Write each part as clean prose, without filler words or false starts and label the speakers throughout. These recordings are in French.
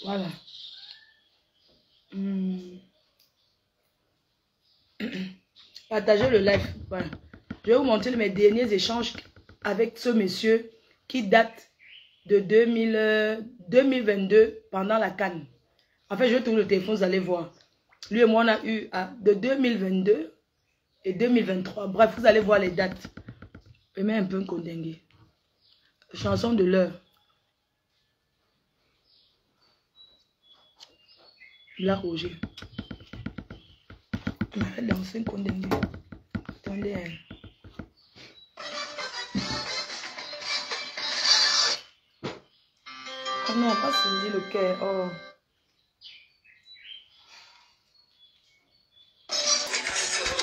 Speaker 1: Voilà. Partagez le live. Voilà. Je vais vous montrer mes derniers échanges avec ce monsieur qui date de 2022 pendant la CAN. En fait, je vais tourner le téléphone, vous allez voir. Lui et moi, on a eu de 2022 et 2023. Bref, vous allez voir les dates. Je mets un peu un condingué. Chanson de l'heure. La Roger. Je vais danser un condingué. Attendez. Oh non, pas saisi le cœur. Oh.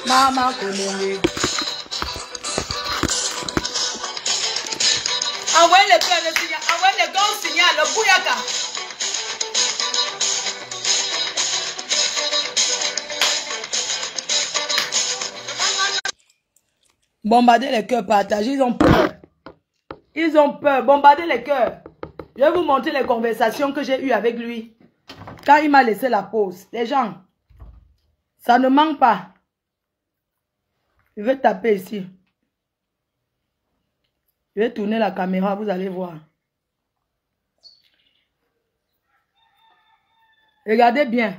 Speaker 1: Maman condingué. Envoyez le cœur, le signal. Envoyez le cœur au signal, le bouyaka. Bombardez les cœurs, partagez, ils ont peur. Ils ont peur, bombardez les cœurs. Je vais vous montrer les conversations que j'ai eues avec lui. Quand il m'a laissé la pause. Les gens, ça ne manque pas. Je vais taper ici. Je vais tourner la caméra, vous allez voir. Regardez bien.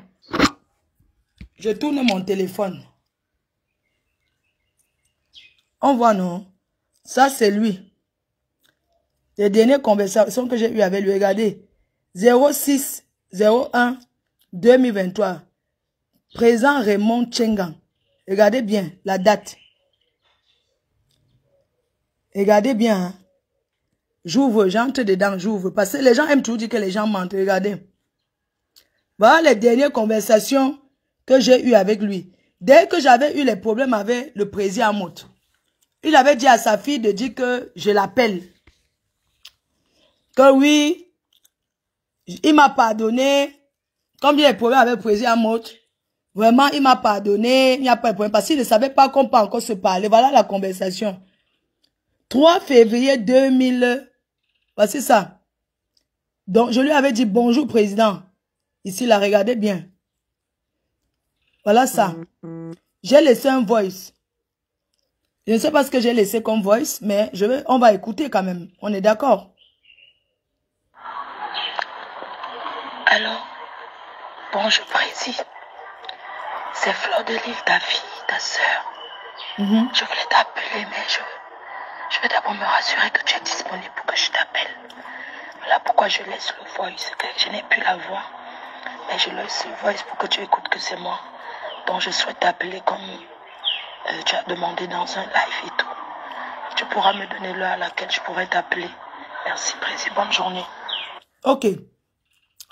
Speaker 1: Je tourne mon téléphone. On voit, non? Ça, c'est lui. Les dernières conversations que j'ai eues avec lui, regardez. 06 01 2023. Présent Raymond Tchengang. Regardez bien la date. Regardez bien. Hein? J'ouvre, j'entre dedans, j'ouvre. Parce que les gens aiment toujours dire que les gens mentent. Regardez. Voilà les dernières conversations que j'ai eues avec lui. Dès que j'avais eu les problèmes avec le président Amout, il avait dit à sa fille de dire que je l'appelle. Que oui, il m'a pardonné. Comme il y a des problèmes avec le président Amout, vraiment, il m'a pardonné. Il n'y a pas de problème. Parce qu'il ne savait pas qu'on peut encore se parler. Voilà la conversation. 3 février 2000. Voici ça. Donc, je lui avais dit bonjour, président. Ici, là, regardez bien. Voilà ça. J'ai laissé un voice. Je ne sais pas ce que j'ai laissé comme voice, mais on va écouter quand même. On est d'accord?
Speaker 2: Alors, bonjour, président. C'est Fleur de Lille, ta fille, ta soeur. Je voulais t'appeler, mais je vais d'abord me rassurer que tu es disponible pour que je t'appelle. Voilà pourquoi je laisse le voice. Je n'ai plus la voix, mais je laisse le voice pour que tu écoutes que c'est moi. Donc je souhaite t'appeler comme tu as demandé dans un live et tout. Tu pourras me donner l'heure à laquelle je pourrais t'appeler. Merci, président. Bonne journée.
Speaker 1: Ok.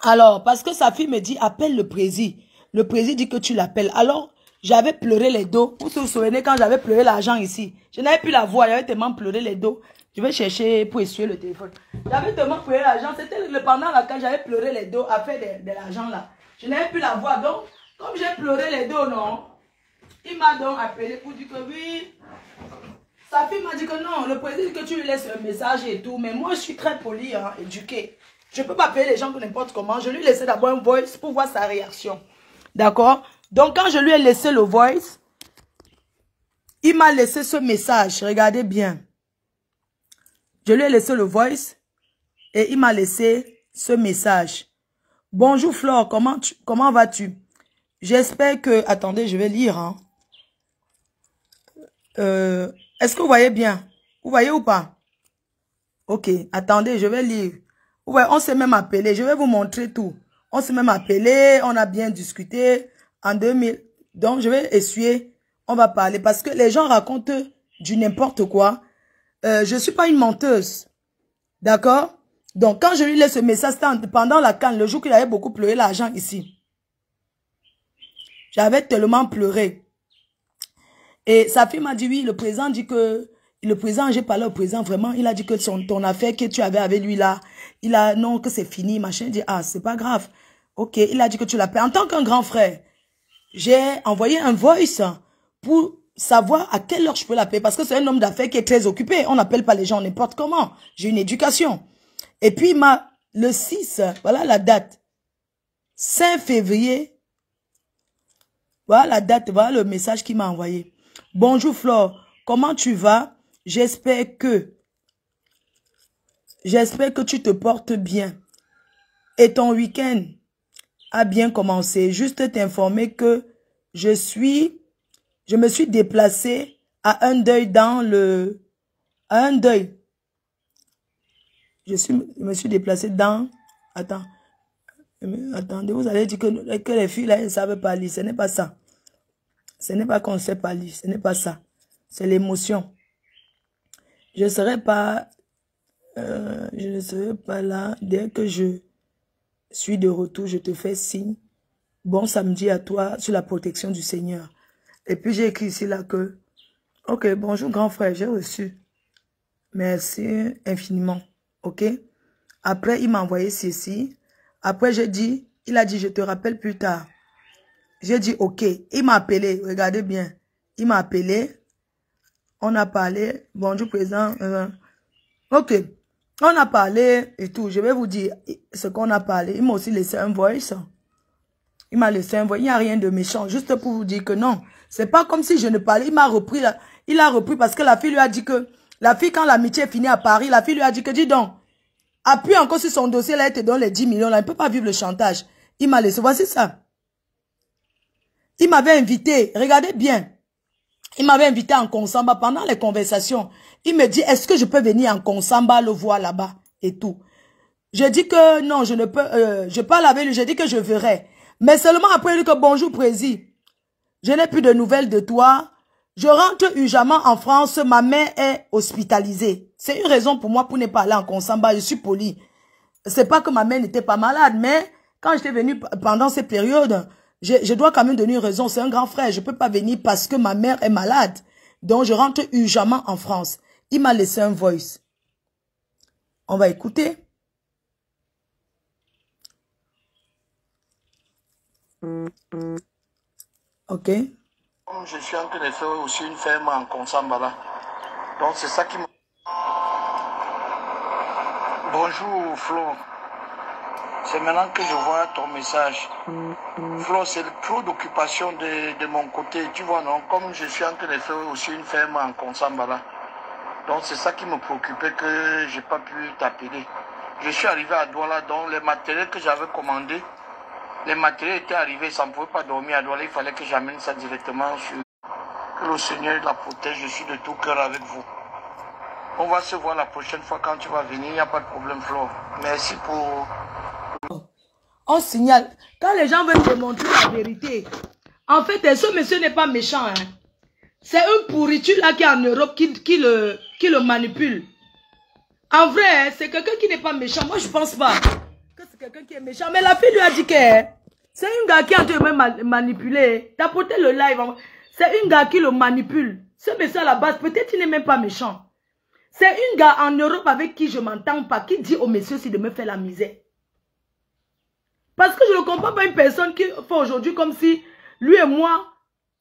Speaker 1: Alors, parce que sa fille me dit, appelle le président. Le président dit que tu l'appelles. Alors, j'avais pleuré les dos. Vous vous souvenez quand j'avais pleuré l'argent ici? Je n'avais plus la voix, j'avais tellement pleuré les dos. Je vais chercher pour essuyer le téléphone. J'avais tellement pleuré l'argent. C'était pendant laquelle j'avais pleuré les dos à faire de l'argent là. Je n'avais plus la voix. Donc, comme j'ai pleuré les dos, non, il m'a donc appelé pour dire que oui. Sa fille m'a dit que non, le président dit que tu lui laisses un message et tout. Mais moi, je suis très poli, hein, éduqué. Je ne peux pas appeler les gens que n'importe comment. Je lui ai laissé d'abord un voice pour voir sa réaction. D'accord? Donc, quand je lui ai laissé le voice, il m'a laissé ce message. Regardez bien. Je lui ai laissé le voice et il m'a laissé ce message. Bonjour Flore, comment vas-tu? J'espère que... Attendez, je vais lire. Hein. Est-ce que vous voyez bien? Vous voyez ou pas? Ok, attendez, je vais lire. Ouais, on s'est même appelé. Je vais vous montrer tout. On s'est même appelé. On a bien discuté en 2000. Donc, je vais essuyer. On va parler. Parce que les gens racontent du n'importe quoi. Je ne suis pas une menteuse. D'accord? Donc, quand je lui laisse ce message, c'était pendant la CAN, le jour qu'il avait beaucoup pleuré l'argent ici. J'avais tellement pleuré. Et sa fille m'a dit, oui, le président dit que... Le président, j'ai parlé au président, vraiment, il a dit que ton affaire que tu avais avec lui là, non, que c'est fini, machin. Il dit, ah, c'est pas grave. Ok, il a dit que tu l'appelles. En tant qu'un grand frère, j'ai envoyé un voice pour savoir à quelle heure je peux l'appeler. Parce que c'est un homme d'affaires qui est très occupé. On n'appelle pas les gens n'importe comment. J'ai une éducation. Et puis, le 6, voilà la date. 5 février. Voilà la date, voilà le message qu'il m'a envoyé. Bonjour Flore, comment tu vas? J'espère que tu te portes bien. Et ton week-end a bien commencé. Juste t'informer que je me suis déplacée à un deuil Je me suis déplacée dans... Attendez, vous allez dire que les filles là, elles ne savent pas lire. Ce n'est pas ça. Ce n'est pas qu'on ne sait pas lire. Ce n'est pas ça. C'est l'émotion. Je ne serai pas là. Dès que je suis de retour, je te fais signe. Bon samedi à toi sur la protection du Seigneur. Et puis j'ai écrit ici là que... Ok, bonjour grand frère, j'ai reçu. Merci infiniment. Ok. Après, il m'a envoyé ceci. Après, il a dit, je te rappelle plus tard. J'ai dit, ok. Il m'a appelé, regardez bien. Il m'a appelé. On a parlé. Bonjour, président. Ok. On a parlé et tout. Je vais vous dire ce qu'on a parlé. Il m'a aussi laissé un voice. Il m'a laissé un voice. Il n'y a rien de méchant. Juste pour vous dire que non. C'est pas comme si je ne parlais. Il m'a repris. Il a repris parce que la fille lui a dit que... La fille, quand l'amitié est finie à Paris, la fille lui a dit que, dis donc, appuie encore sur son dossier, là, elle te donne les 10 millions, là, elle ne peut pas vivre le chantage. Il m'a laissé, voici ça. Il m'avait invité, regardez bien, il m'avait invité en Konsamba pendant les conversations. Il me dit, est-ce que je peux venir en Konsamba, le voir là-bas et tout. Je dis que non, je ne peux, je parle avec lui, je dis que je verrai. Mais seulement après, il dit que bonjour, président, je n'ai plus de nouvelles de toi. Je rentre urgemment en France, ma mère est hospitalisée. C'est une raison pour moi pour ne pas aller en Konsamba, je suis poli. C'est pas que ma mère n'était pas malade, mais quand j'étais venue pendant ces périodes, je dois quand même donner une raison. C'est un grand frère, je peux pas venir parce que ma mère est malade. Donc je rentre urgemment en France. Il m'a laissé un voice. On va écouter. Ok.
Speaker 3: Je suis en train de faire aussi une ferme en Konsamba là. Donc c'est ça qui me... Bonjour Flo. C'est maintenant que je vois ton message. Flo, c'est trop d'occupation de mon côté. Tu vois non, comme je suis en train de faire aussi une ferme en Konsamba là. Donc c'est ça qui me préoccupait que j'ai pas pu t'appeler. Je suis arrivé à Douala, donc les matériels que j'avais commandés, les matériels étaient arrivés, ça ne pouvait pas dormir à Douala, il fallait que j'amène ça directement sur... Que le Seigneur la protège, je suis de tout cœur avec vous. On va se voir la prochaine fois quand tu vas venir, il n'y a pas de problème, Flo. Merci pour...
Speaker 1: On signale, quand les gens veulent démontrer la vérité, en fait, ce monsieur n'est pas méchant. Hein. C'est une pourriture là qui est en Europe qui le manipule. En vrai, c'est quelqu'un qui n'est pas méchant. Moi, je pense pas que c'est quelqu'un qui est méchant. Mais la fille lui a dit que c'est un gars qui est en train de me manipuler. T'as porté le live. C'est un gars qui le manipule. Ce monsieur à la base, peut-être il n'est même pas méchant. C'est un gars en Europe avec qui je m'entends pas, qui dit au monsieur si de me faire la misère. Parce que je ne comprends pas une personne qui fait aujourd'hui comme si lui et moi,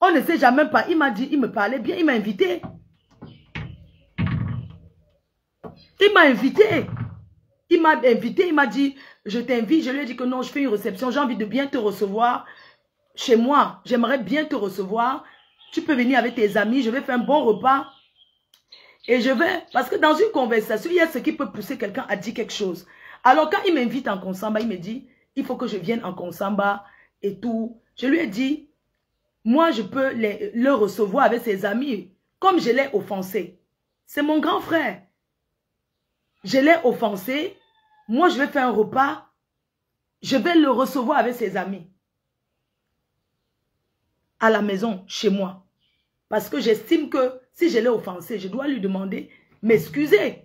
Speaker 1: on ne sait jamais pas. Il m'a dit, il me parlait bien, il m'a invité. Il m'a invité. Il m'a invité, il m'a dit, je t'invite. Je lui ai dit que non, je fais une réception, j'ai envie de bien te recevoir chez moi. J'aimerais bien te recevoir. Tu peux venir avec tes amis, je vais faire un bon repas. Et je vais, parce que dans une conversation, il y a ce qui peut pousser quelqu'un à dire quelque chose. Alors quand il m'invite en Konsamba, il me dit, il faut que je vienne en Konsamba et tout. Je lui ai dit, moi je peux le recevoir avec ses amis, comme je l'ai offensé. C'est mon grand frère. Je l'ai offensé, moi je vais faire un repas, je vais le recevoir avec ses amis. À la maison, chez moi. Parce que j'estime que si je l'ai offensé, je dois lui demander m'excuser.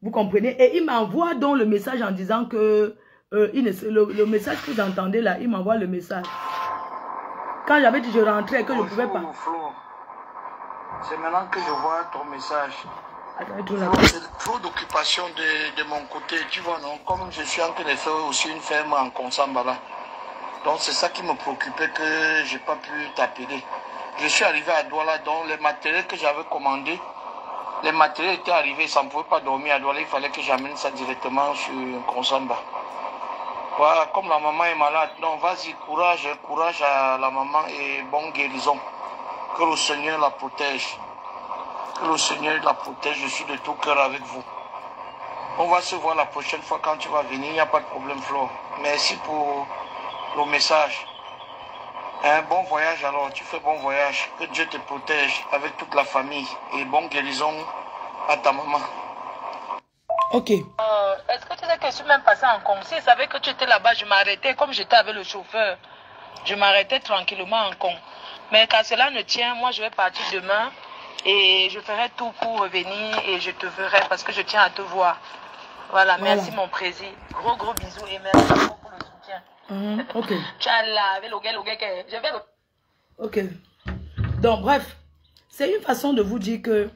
Speaker 1: Vous comprenez? Et il m'envoie donc le message en disant que le message que vous entendez là, il m'envoie le message. Quand j'avais dit je rentrais et que je ne pouvais pas.
Speaker 3: C'est maintenant que je vois ton message. C'est trop d'occupation de mon côté, tu vois non? Comme je suis en train de faire aussi une ferme en Konsamba là. Donc c'est ça qui me préoccupait que j'ai pas pu t'appeler. Je suis arrivé à Douala, donc les matériels que j'avais commandés, les matériels étaient arrivés, ça ne pouvait pas dormir à Douala, il fallait que j'amène ça directement sur Konsamba. Voilà, comme la maman est malade. Donc, vas-y, courage, courage à la maman et bonne guérison. Que le Seigneur la protège. Que le Seigneur la protège. Je suis de tout cœur avec vous. On va se voir la prochaine fois quand tu vas venir. Il n'y a pas de problème, Flo. Merci pour le message. Un bon voyage alors. Tu fais bon voyage. Que Dieu te protège avec toute la famille. Et bonne guérison à ta maman.
Speaker 1: Ok.
Speaker 2: Est-ce que tu sais que je suis même passé en conseil? Je savais que tu étais là-bas. Je m'arrêtais comme j'étais avec le chauffeur. Je m'arrêtais tranquillement en con. Mais quand cela ne tient, moi je vais partir demain. Et je ferai tout pour revenir. Et je te verrai parce que je tiens à te voir. Voilà, merci mon président. Gros bisous et merci beaucoup pour le soutien.
Speaker 1: Ok.
Speaker 2: Tchala, avec le gars, je vais le...
Speaker 1: Ok. Donc, bref, c'est une façon de vous dire que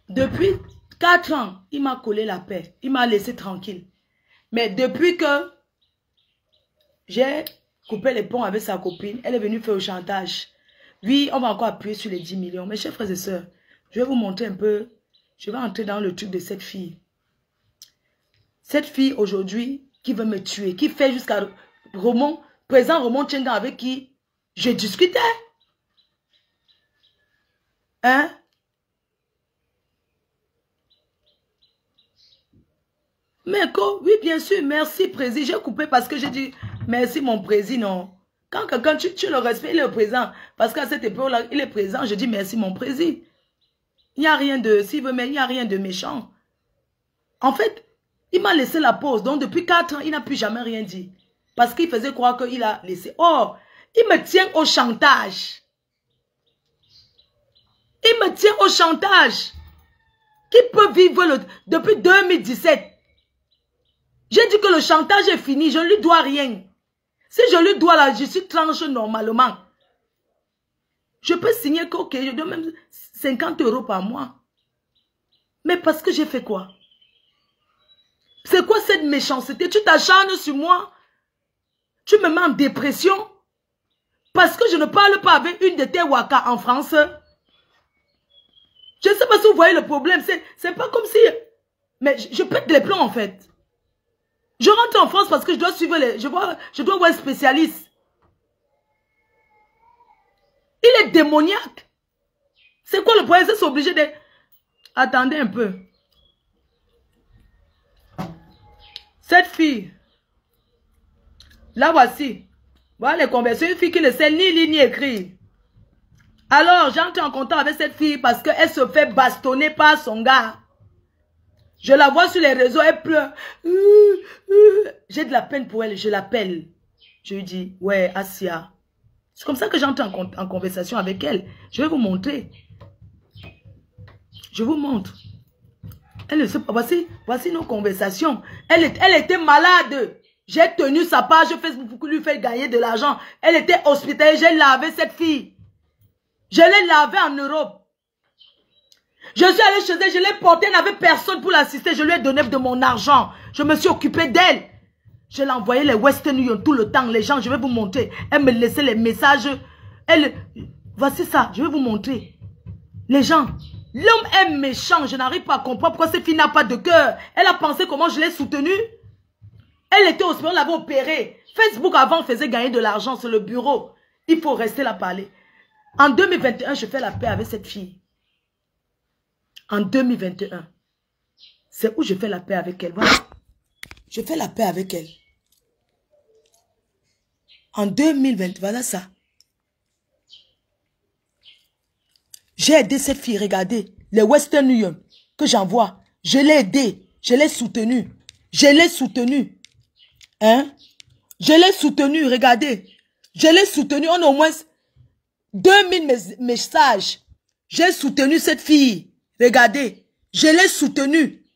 Speaker 1: depuis 4 ans, il m'a collé la paix. Il m'a laissé tranquille. Mais depuis que j'ai coupé les ponts avec sa copine, elle est venue faire le chantage. Oui, on va encore appuyer sur les 10 millions. Mes chers frères et sœurs, je vais vous montrer un peu. Je vais entrer dans le truc de cette fille. Cette fille aujourd'hui qui veut me tuer, qui fait jusqu'à président Roman Tchenga avec qui je discutais. Hein? Mais quoi? Oui, bien sûr, merci, président. J'ai coupé parce que j'ai dit merci, mon président. Quand quelqu'un, tu le respectes, il est présent. Parce qu'à cette époque-là, il est présent, je dis merci, mon président. Il n'y a rien de, s'il veut, mais il n'y a rien de méchant. En fait, il m'a laissé la pause. Donc, depuis 4 ans, il n'a plus jamais rien dit. Parce qu'il faisait croire qu'il a laissé. Or, il me tient au chantage. Il me tient au chantage. Qui peut vivre depuis 2017? J'ai dit que le chantage est fini. Je ne lui dois rien. Si je lui dois là, je suis tranche normalement. Je peux signer que, ok, je dois même 50 € par mois. Mais parce que j'ai fait quoi? C'est quoi cette méchanceté? Tu t'acharnes sur moi? Tu me mets en dépression? Parce que je ne parle pas avec une de tes wakas en France? Je ne sais pas si vous voyez le problème. C'est pas comme si... Mais je pète les plombs en fait. Je rentre en France parce que je dois suivre les... Je dois voir un spécialiste. Il est démoniaque. C'est quoi le problème? C'est obligé de... Attendez un peu. Cette fille. Là voici. Voilà les conversions. Une fille qui ne sait ni lire ni écrire. Alors, j'entre en contact avec cette fille parce qu'elle se fait bastonner par son gars. Je la vois sur les réseaux, elle pleure. J'ai de la peine pour elle, je l'appelle. Je lui dis, ouais, Asia. C'est comme ça que j'entre en conversation avec elle. Je vais vous montrer. Je vous montre. Elle ne sait pas. Voici nos conversations. Elle était malade. J'ai tenu sa page Facebook pour lui faire gagner de l'argent. Elle était hospitalisée. J'ai lavé cette fille. Je l'ai lavée en Europe. Je suis allée chez elle, je l'ai portée, elle n'avait personne pour l'assister. Je lui ai donné de mon argent. Je me suis occupée d'elle. Je l'ai envoyé les Western Union tout le temps. Les gens, je vais vous montrer. Elle me laissait les messages. Voici ça, je vais vous montrer. Les gens, l'homme est méchant. Je n'arrive pas à comprendre pourquoi cette fille n'a pas de cœur. Elle a pensé comment je l'ai soutenue. Elle était au hospital, on l'avait opérée. Facebook avant faisait gagner de l'argent sur le bureau. Il faut rester là parler. En 2021, je fais la paix avec cette fille. En 2021. C'est où je fais la paix avec elle. Voilà. Je fais la paix avec elle. En 2020, voilà ça. J'ai aidé cette fille, regardez. Les Western Union que j'envoie. Je l'ai aidée. Je l'ai soutenue. Je l'ai soutenue. Hein? Je l'ai soutenue, regardez. Je l'ai soutenue. On a au moins 2000 messages. J'ai soutenu cette fille. Regardez. Je l'ai soutenue.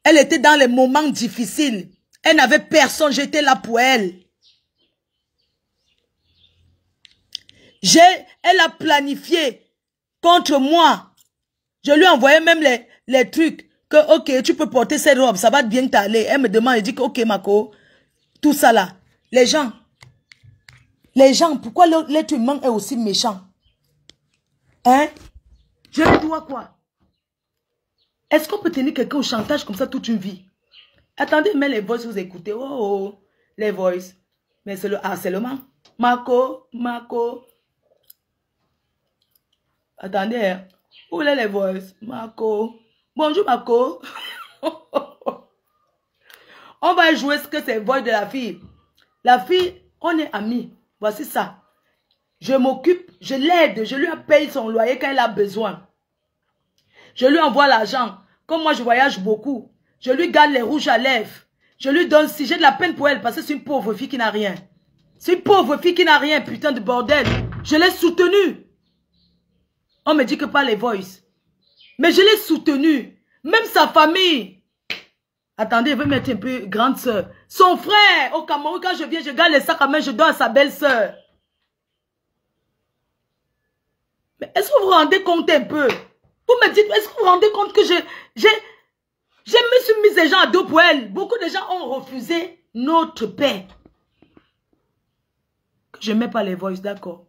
Speaker 1: Elle était dans les moments difficiles. Elle n'avait personne. J'étais là pour elle. Elle a planifié contre moi. Je lui ai envoyé même les trucs. Que, ok, tu peux porter cette robe. Ça va bien t'aller. Elle me demande. Elle dit que, ok, Mako. Tout ça là. Les gens, pourquoi l'être humain est aussi méchant? Hein? Je lui dois quoi? Est-ce qu'on peut tenir quelqu'un au chantage comme ça toute une vie? Attendez, mais les voices, vous écoutez. Oh, oh, les voices. Mais c'est le harcèlement. Marco, Marco. Attendez, hein. Où est les voices? Marco. Bonjour, Marco. On va jouer ce que c'est voix de la fille. La fille, on est amis. Voici ça. Je m'occupe, je l'aide, je lui paye son loyer quand elle a besoin. Je lui envoie l'argent. Comme moi, je voyage beaucoup. Je lui garde les rouges à lèvres. Je lui donne, si j'ai de la peine pour elle, parce que c'est une pauvre fille qui n'a rien. C'est une pauvre fille qui n'a rien, putain de bordel. Je l'ai soutenue. On me dit que pas les voices. Mais je l'ai soutenue. Même sa famille. Attendez, je vais mettre un peu grande soeur. Son frère, au Cameroun, quand je viens, je garde les sacs à main, je donne à sa belle-sœur. Mais est-ce que vous vous rendez compte un peu? Vous me dites, est-ce que vous vous rendez compte que je me suis mis des gens à dos pour elle. Beaucoup de gens ont refusé notre paix. Je ne mets pas les voices, d'accord.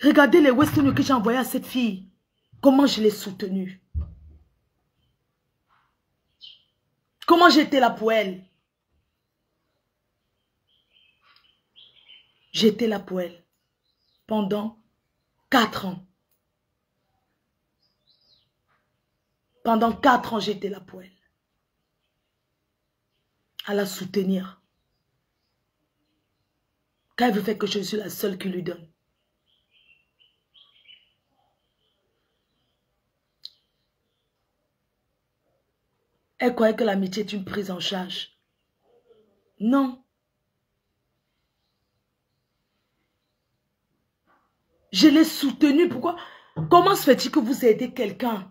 Speaker 1: Regardez les western que j'ai envoyés à cette fille. Comment je l'ai soutenue. Comment j'étais là pour elle. J'étais là pour elle. Pendant 4 ans. Pendant 4 ans, j'étais là pour elle. À la soutenir. Quand elle veut faire que je suis la seule qui lui donne. Elle croyait que l'amitié est une prise en charge. Non. Je l'ai soutenue. Pourquoi? Comment se fait-il que vous aidez quelqu'un?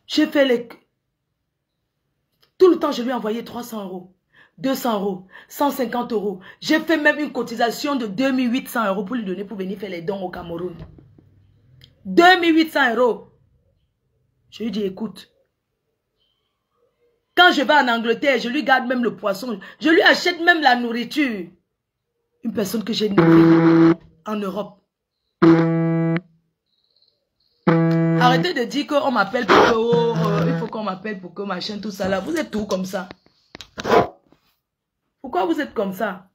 Speaker 1: J'ai fait les... Tout le temps, je lui ai envoyé 300 €, 200 €, 150 €. J'ai fait même une cotisation de 2800 € pour lui donner pour venir faire les dons au Cameroun. 2800 €. Je lui dis, écoute, quand je vais en Angleterre, je lui garde même le poisson. Je lui achète même la nourriture. Une personne que j'ai nourrie en Europe. Arrêtez de dire qu'on m'appelle pour que, il faut qu'on m'appelle pour que machin, tout ça là. Vous êtes tout comme ça. Pourquoi vous êtes comme ça?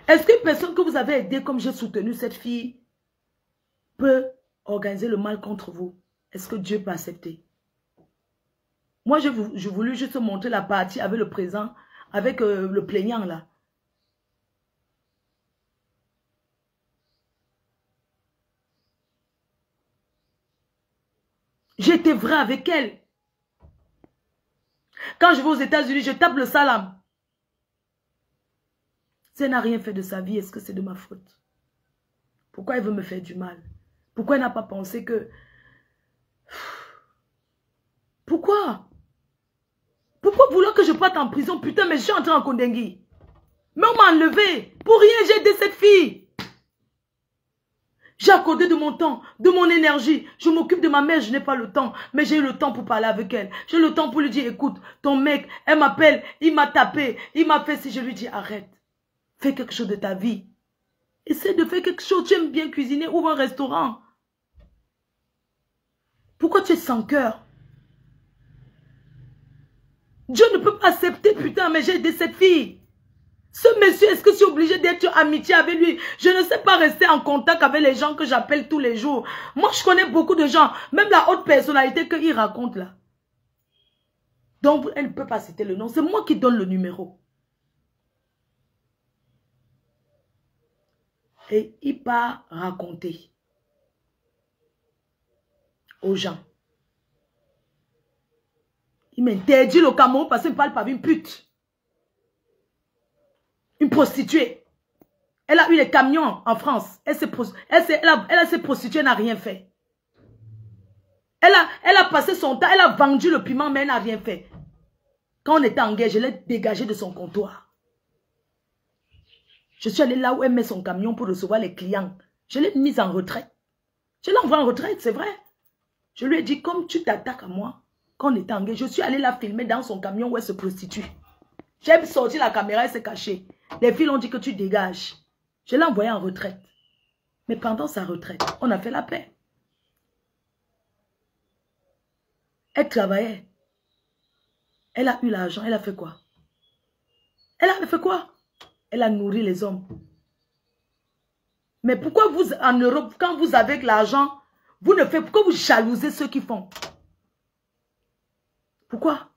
Speaker 1: Est-ce qu'une personne que vous avez aidée comme j'ai soutenu cette fille peut organiser le mal contre vous? Est-ce que Dieu peut accepter? Moi, je voulais juste montrer la partie avec le présent, avec le plaignant là. J'étais vrai avec elle. Quand je vais aux États-Unis, je tape le salam. Si elle n'a rien fait de sa vie, est-ce que c'est de ma faute? Pourquoi elle veut me faire du mal? Pourquoi elle n'a pas pensé que... Pourquoi? Pourquoi vouloir que je parte en prison? Putain, mais je suis entrée en Kondengui. Mais on m'a enlevé. Pour rien, j'ai aidé cette fille. J'ai accordé de mon temps, de mon énergie. Je m'occupe de ma mère, je n'ai pas le temps. Mais j'ai eu le temps pour parler avec elle. J'ai le temps pour lui dire, écoute, ton mec, elle m'appelle, il m'a tapé, il m'a fait si je lui dis, arrête. Fais quelque chose de ta vie. Essaie de faire quelque chose. Tu aimes bien cuisiner, ouvre un restaurant. Pourquoi tu es sans cœur? Dieu ne peut pas accepter, putain, mais j'ai aidé cette fille. Ce monsieur, est-ce que je suis obligé d'être en amitié avec lui? Je ne sais pas rester en contact avec les gens que j'appelle tous les jours. Moi, je connais beaucoup de gens, même la haute personnalité qu'il raconte là. Donc, elle ne peut pas citer le nom. C'est moi qui donne le numéro. Et il part raconter aux gens. Il m'interdit le Cameroun parce qu'il ne parle pas d'une pute. Une prostituée. Elle a eu les camions en France. Elle s'est prostituée, elle n'a rien fait. Elle a passé son temps, elle a vendu le piment, mais elle n'a rien fait. Quand on était en guerre, je l'ai dégagée de son comptoir. Je suis allée là où elle met son camion pour recevoir les clients. Je l'ai mise en retraite. Je l'ai envoyée en retraite, c'est vrai. Je lui ai dit, comme tu t'attaques à moi, quand on était en guerre, je suis allée la filmer dans son camion où elle se prostitue. J'ai sorti la caméra, elle s'est cachée. Les filles ont dit que tu dégages. Je l'ai envoyée en retraite. Mais pendant sa retraite, on a fait la paix. Elle travaillait. Elle a eu l'argent. Elle a fait quoi? Elle a fait quoi? Elle a nourri les hommes. Mais pourquoi vous, en Europe, quand vous avez de l'argent, vous ne faites, pourquoi vous jalousez ceux qui font? Pourquoi?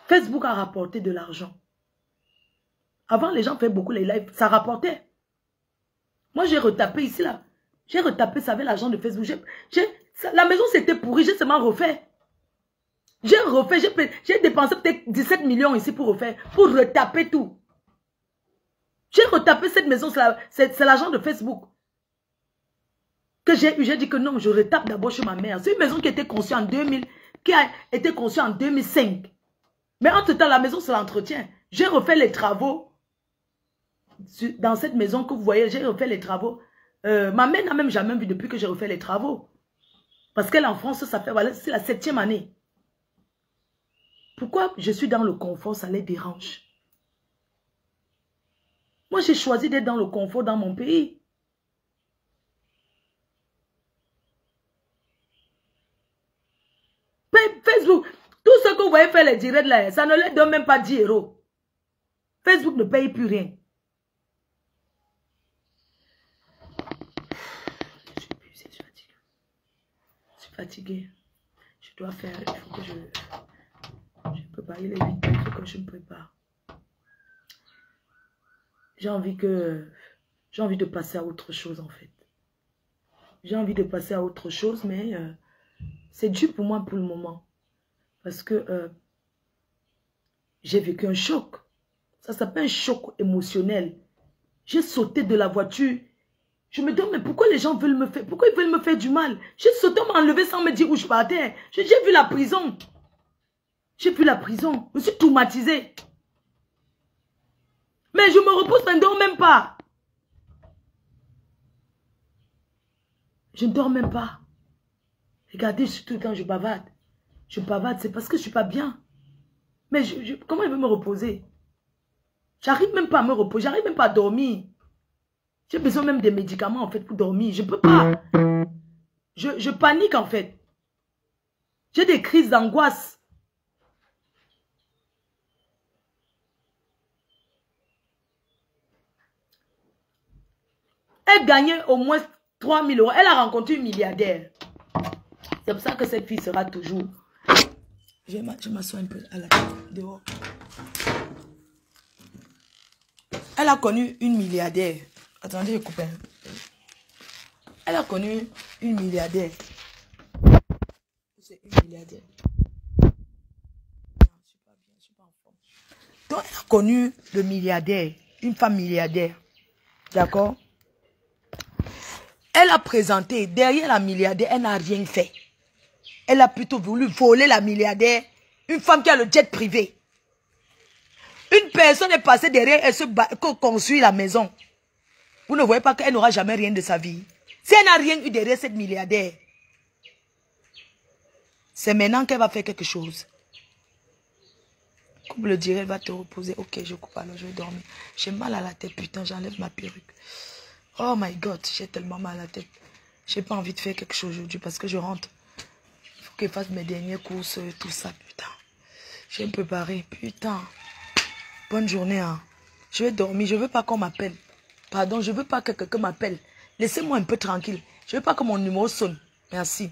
Speaker 1: Facebook a rapporté de l'argent. Avant, les gens faisaient beaucoup les lives. Ça rapportait. Moi, j'ai retapé ici, là. J'ai retapé, ça avait l'argent de Facebook. La maison, c'était pourri. J'ai seulement refait. J'ai refait. J'ai dépensé peut-être 17 millions ici pour refaire. Pour retaper tout. J'ai retapé cette maison. C'est l'argent de Facebook. Que j'ai eu. J'ai dit que non, je retape d'abord chez ma mère. C'est une maison qui était conçue en 2000. Qui a été conçue en 2005. Mais entre-temps, la maison, c'est l'entretien. J'ai refait les travaux. Dans cette maison que vous voyez, j'ai refait les travaux. Ma mère n'a même jamais vu depuis que j'ai refait les travaux. Parce qu'elle en France, ça fait, voilà, c'est la 7e année. Pourquoi je suis dans le confort, ça les dérange? Moi, j'ai choisi d'être dans le confort dans mon pays. Facebook, tout ce que vous voyez faire les directs là, ça ne leur donne même pas 10 €. Facebook ne paye plus rien. Je suis fatiguée. Je dois faire, il faut que je prépare les vidéos, il faut que je me prépare. J'ai envie de passer à autre chose en fait. J'ai envie de passer à autre chose, mais c'est dur pour moi pour le moment. Parce que j'ai vécu un choc. Ça s'appelle un choc émotionnel. J'ai sauté de la voiture. Je me demande, mais pourquoi les gens veulent me faire, pourquoi ils veulent me faire du mal? J'ai sauté, on m'a enlevé sans me dire où je partais. J'ai vu la prison. J'ai vu la prison. Je me suis traumatisée. Mais je me repose, je ne dors même pas. Je ne dors même pas. Regardez, tout le temps, je bavarde. Je bavarde, c'est parce que je ne suis pas bien. Mais comment il veut me reposer? J'arrive même pas à me reposer, j'arrive même pas à dormir. J'ai besoin même des médicaments en fait pour dormir. Je ne peux pas. Je panique en fait. J'ai des crises d'angoisse. Elle gagnait au moins 3 000 €. Elle a rencontré une milliardaire. C'est pour ça que cette fille sera toujours... Je m'assois un peu à la tête, dehors. Elle a connu une milliardaire. Attendez, je coupe un peu. Elle a connu une milliardaire. C'est une milliardaire. Non, je suis pas bien, je suis pas en forme. Donc, elle a connu le milliardaire. Une femme milliardaire. D'accord? Elle a présenté, derrière la milliardaire, elle n'a rien fait. Elle a plutôt voulu voler la milliardaire. Une femme qui a le jet privé. Une personne est passée derrière, elle se construit la maison. Vous ne voyez pas qu'elle n'aura jamais rien de sa vie. Si elle n'a rien eu derrière cette milliardaire, c'est maintenant qu'elle va faire quelque chose. Comme le dirait, elle va te reposer. Ok, je coupe alors, je vais dormir. J'ai mal à la tête, putain, j'enlève ma perruque. Oh my God, j'ai tellement mal à la tête. J'ai pas envie de faire quelque chose aujourd'hui parce que je rentre. Il faut que je fasse mes dernières courses, tout ça, putain. Je vais me préparer, putain. Bonne journée, hein. Je vais dormir, je veux pas qu'on m'appelle. Pardon, je veux pas que quelqu'un m'appelle. Laissez-moi un peu tranquille. Je veux pas que mon numéro sonne. Merci.